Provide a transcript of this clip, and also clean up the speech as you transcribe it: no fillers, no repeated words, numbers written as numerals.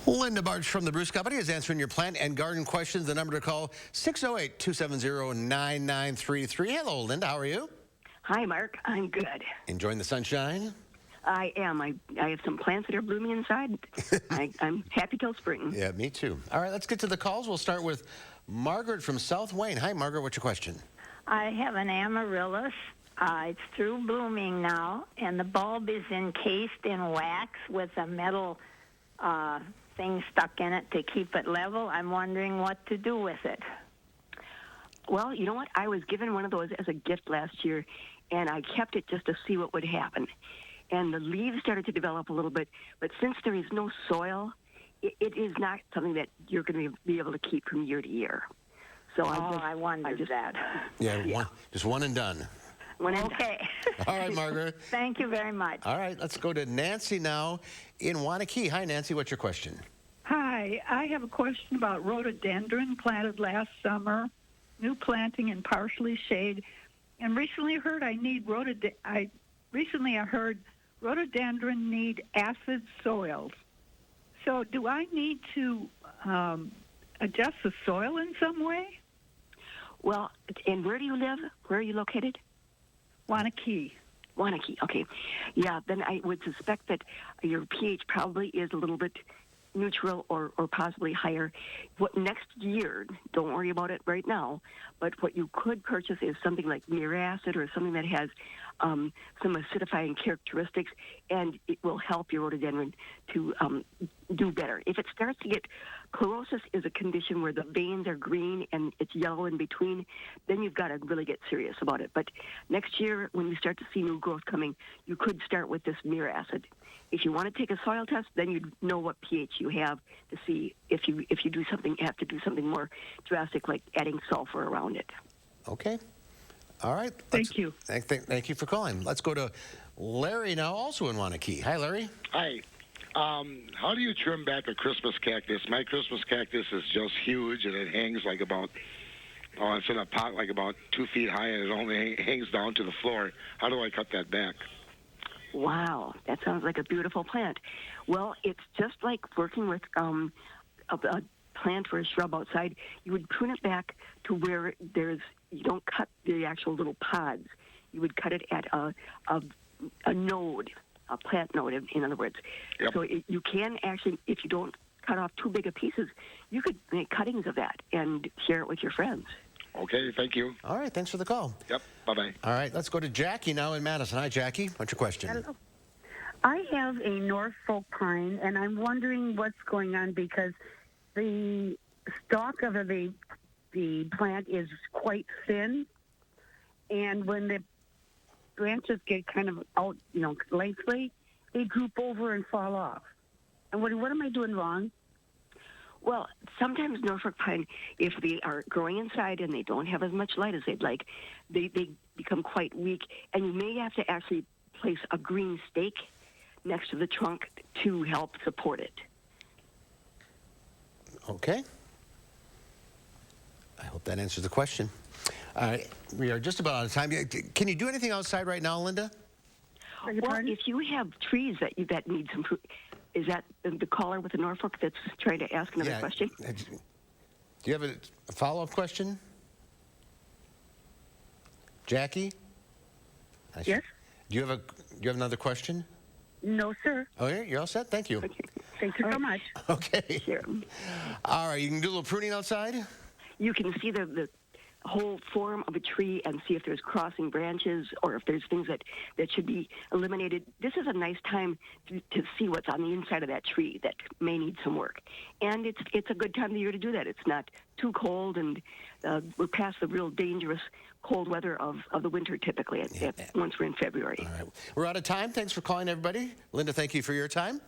Linda Barcz from the Bruce Company is answering your plant and garden questions. The number to call, 608-270-9933. Hello, Linda. How are you? Hi, Mark. I'm good. Enjoying the sunshine? I am. I have some plants that are blooming inside. I'm happy till spring. Yeah, me too. All right, let's get to the calls. We'll start with Margaret from South Wayne. Hi, Margaret. What's your question? I have an amaryllis. It's through blooming now, and the bulb is encased in wax with a metal thing stuck in it to keep it level. I'm wondering what to do with it. Well, you know what? I was given one of those as a gift last year, and I kept it just to see what would happen. And the leaves started to develop a little bit, but since there is no soil, it is not something that you're going to be able to keep from year to year. So I wondered that. Yeah, just one and done. Okay. All right, Margaret. Thank you very much. All right, let's go to Nancy now in Wanakee. Hi, Nancy. What's your question? Hi, I have a question about rhododendron planted last summer, new planting in partially shade, and recently I heard rhododendron need acid soils. So do I need to adjust the soil in some way? Well, and where do you live? Where are you located? Wanakee. Wanakee, okay. Yeah, then I would suspect that your pH probably is a little bit neutral or possibly higher. What next year, don't worry about it right now, but what you could purchase is something like mirror acid or something that has some acidifying characteristics, and it will help your rhododendron to do better. If it starts to get, chlorosis is a condition where the veins are green and it's yellow in between, then you've got to really get serious about it. But next year, when you start to see new growth coming, you could start with this mirror acid. If you want to take a soil test, then you'd know what pH you have to see if you have to do something more drastic, like adding sulfur around it. Okay. All right. Thank you. Thank you for calling. Let's go to Larry now, also in Wanakee. Hi, Larry. Hi. How do you trim back a Christmas cactus? My Christmas cactus is just huge, and it hangs like about, it's in a pot like about 2 feet high, and it only hangs down to the floor. How do I cut that back? Wow, that sounds like a beautiful plant. Well, it's just like working with a plant or a shrub outside. You would prune it back to where you don't cut the actual little pods. You would cut it at a node, a plant node, in other words. Yep. So you can actually, if you don't cut off too big of pieces, you could make cuttings of that and share it with your friends. Okay, thank you. All right, thanks for the call. Yep, bye-bye. All right, let's go to Jackie now in Madison. Hi, Jackie. What's your question? Hello. I have a Northfolk pine, and I'm wondering what's going on because the stalk of the plant is quite thin, and when the branches get kind of out, lengthly, they droop over and fall off. And what am I doing wrong? Well, sometimes Norfolk pine, if they are growing inside and they don't have as much light as they'd like, they become quite weak, and you may have to actually place a green stake next to the trunk to help support it. Okay. I hope that answers the question. We are just about out of time. Can you do anything outside right now, Linda? Well, if you have trees that need some fruit, is that the caller with the Norfolk that's trying to ask another question? Do you have a follow-up question? Jackie? Yes? Do you have another question? No, sir. Oh, yeah, you're all set? Thank you. Okay. Thank you so much. Okay. Sure. All right, you can do a little pruning outside? You can see the whole form of a tree and see if there's crossing branches or if there's things that should be eliminated. This is a nice time to see what's on the inside of that tree that may need some work. And it's a good time of the year to do that. It's not too cold, and we're past the real dangerous cold weather of the winter typically once we're in February. All right. We're out of time. Thanks for calling, everybody. Linda, thank you for your time.